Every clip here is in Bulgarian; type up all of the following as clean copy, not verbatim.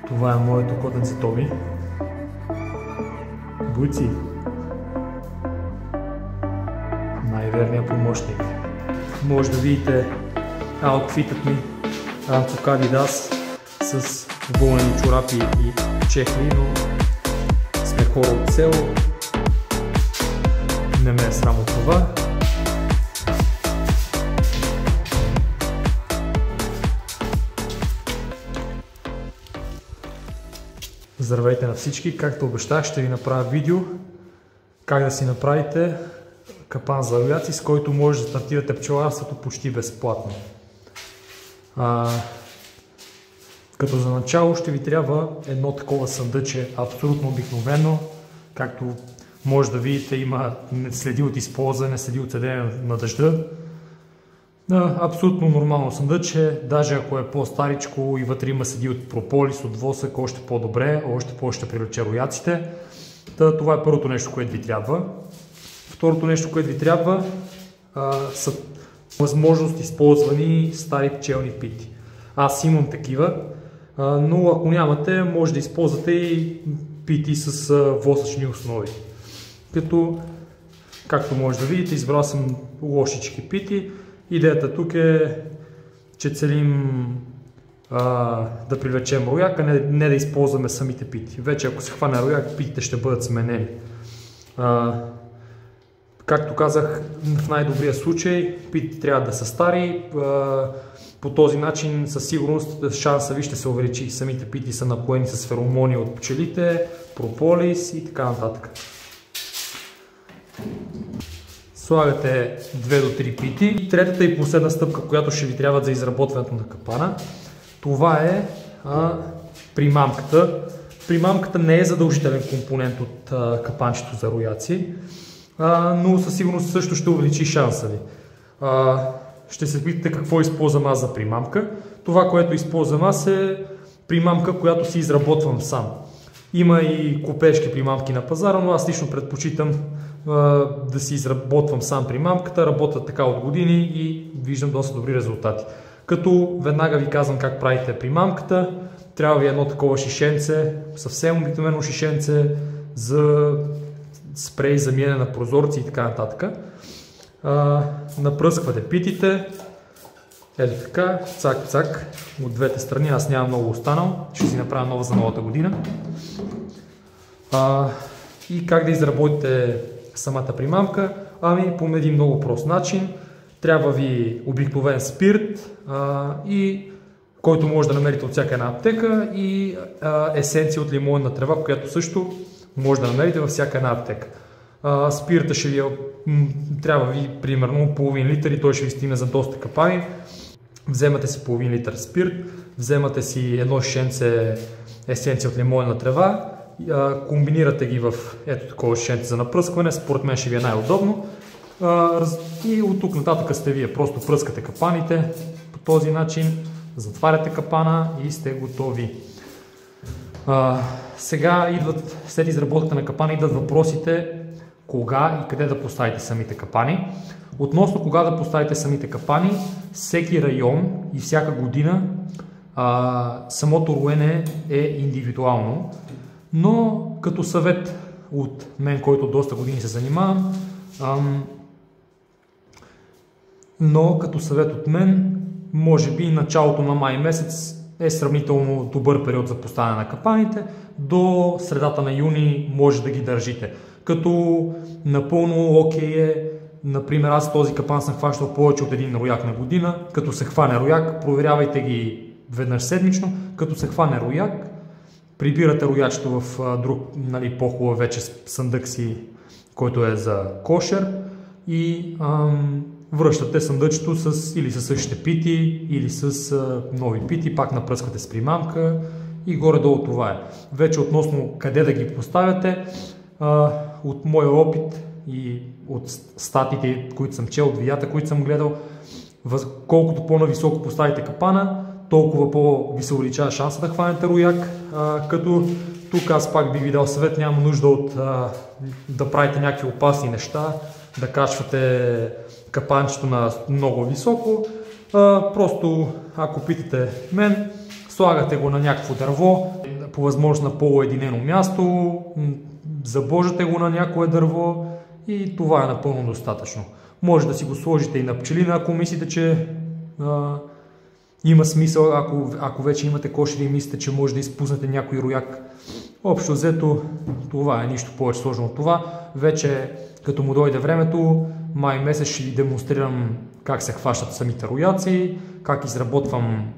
Това е моето котенце Тоби. Буйци. Най-верният помощник. Може да видите аутфитът ми. Ранцо Адидас с вълнени чорапи и чехли, но сме хора от село. Не ме е срам от това. Здравейте на всички! Както обещах, ще ви направя видео как да си направите капан за рояци, с който може да стартирате пчеларството почти безплатно. Като за начало ще ви трябва едно такова съндъче, абсолютно обикновено. Както може да видите, има следи от използване, следи от седене на дъжда. Абсолютно нормално съндъче, даже ако е по-старичко и вътре има следи от прополис, от восък, още по-добре, още повече ще привлече рояците. Това е първото нещо, което ви трябва. Второто нещо, което ви трябва, са възможност използвани стари пчелни пити. Аз имам такива, но ако нямате, може да използвате и пити с восъчни основи. Както може да видите, избрал съм лошички пити. Идеята тук е, че целим да привлечем рояка, не да използваме самите пити. Вече ако се хване рояк, питите ще бъдат сменени. Както казах, в най-добрия случай питите трябва да са стари. По този начин със сигурност шанса ви ще се увеличи. Самите пити са напоени с феромони от пчелите, прополис и така нататък. Слагате 2 до 3 пити. Третата и последна стъпка, която ще ви трябва за изработването на капана, това е примамката. Примамката не е задължителен компонент от капанчето за рояци, но със сигурност също ще увеличи шанса ви. Ще се питате какво използвам аз за примамка. Това, което използвам аз, е примамка, която си изработвам сам. Има и купешки примамки на пазара, но аз лично предпочитам да си изработвам сам примамката. Работя така от години и виждам доста добри резултати. Като веднага ви казвам как правите примамката. Трябва ви едно такова шишенце, съвсем обикновено шишенце за спрей за миене на прозорци и така нататък. Напръсквате питите. Ето така, цак-цак, от двете страни. Аз нямам много останал. Ще си направя нова за новата година. И как да изработите самата примамка? По един много прост начин. Трябва ви обикновен спирт, който може да намерите от всяка една аптека, и есенция от лимонна трева, която също може да намерите във всяка една аптека. Спирта трябва ви примерно половин литър и той ще ви стигне за доста капани. Вземате си половин литър спирт, вземате си едно шишенце есенция от лимонна трева, комбинирате ги в ето такова шишенце за напръскване, според мен ще ви е най-удобно. И от тук нататък сте вие. Просто пръскате капаните по този начин, затваряте капана и сте готови. Сега след изработката на капана идват въпросите кога и къде да поставите самите капани. Относно кога да поставите самите капани, всеки район и всяка година самото роене е индивидуално, но като съвет от мен, който доста години се занимавам, може би началото на май месец е сравнително добър период за поставяне на капаните. До средата на юни може да ги държите. Като напълно окей е, например, аз този капан съм хващал повече от един рояк на година. Като се хване рояк, проверявайте ги веднъж седмично. Като се хване рояк, прибирате роячето в друг, по-хубав вече съндък си, който е за кошер, и връщате съндъчето или с същите пити, или с нови пити, пак напръсквате с примамка и горе-долу това е. Вече относно къде да ги поставяте, от моя опит и от статите, които съм чел, от видеята, които съм гледал, колкото по-нависоко поставите капана, толкова по-ви се увеличава шанса да хванете рояк. Като тук аз пак би ви дал съвет, няма нужда да правите някакви опасни неща, да качвате капанчето на много високо. Просто ако питате мен, Слагате го на някакво дърво, по възможност на по-уединено място, забожате го на някое дърво и това е напълно достатъчно. Може да си го сложите и на пчелина, ако мислите, че има смисъл, ако вече имате кошери и мислите, че може да изпуснете някой рояк. Общо взето, това е нищо повече сложно от това. Вече, като му дойде времето, май месец ще ви демонстрирам как се хващат самите рояци, как изработвам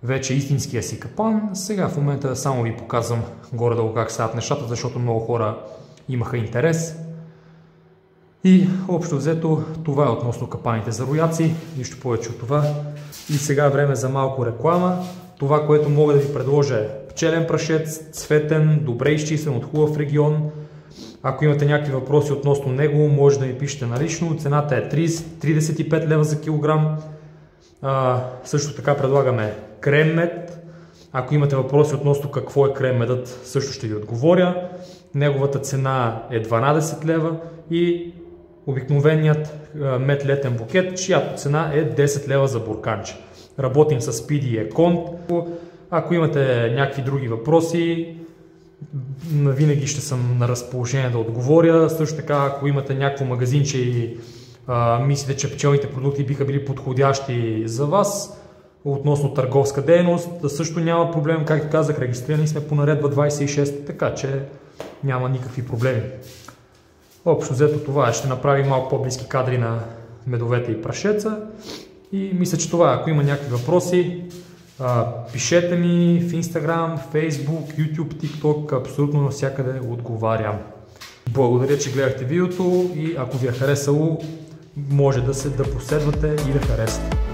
вече истинския си капан. Сега в момента само ви показвам горе-долу как стават нещата, защото много хора имаха интерес. И общо взето, това е относно капаните за рояци, нищо повече от това. И сега е време за малко реклама. Това, което мога да ви предложа е пчелен прашец, цветен, добре изчистен от хубав регион. Ако имате някакви въпроси относно него, може да ми пишете налично. Цената е 35 лева за килограм. Също така предлагаме крем мед. Ако имате въпроси относно какво е крем медът, също ще ви отговоря. Неговата цена е 12 лева и обикновеният мед летен букет, чиято цена е 10 лева за бурканче. Работим с Speedy и Еконт. Ако имате някакви други въпроси, винаги ще съм на разположение да отговоря. Също така, ако имате някакво магазинче и мислите, че пчелните продукти биха били подходящи за вас, относно търговска дейност, също няма проблем. Както казах, регистрирани сме по наредба 26, така че няма никакви проблеми. Общо взето това ще направим малко по-близки кадри на медовете и прашеца. И мисля, че това, ако има някакви въпроси, пишете ми в Instagram, Facebook, YouTube, TikTok, абсолютно навсякъде отговарям. Благодаря, че гледахте видеото и ако ви е харесало, може да последвате и да харесате.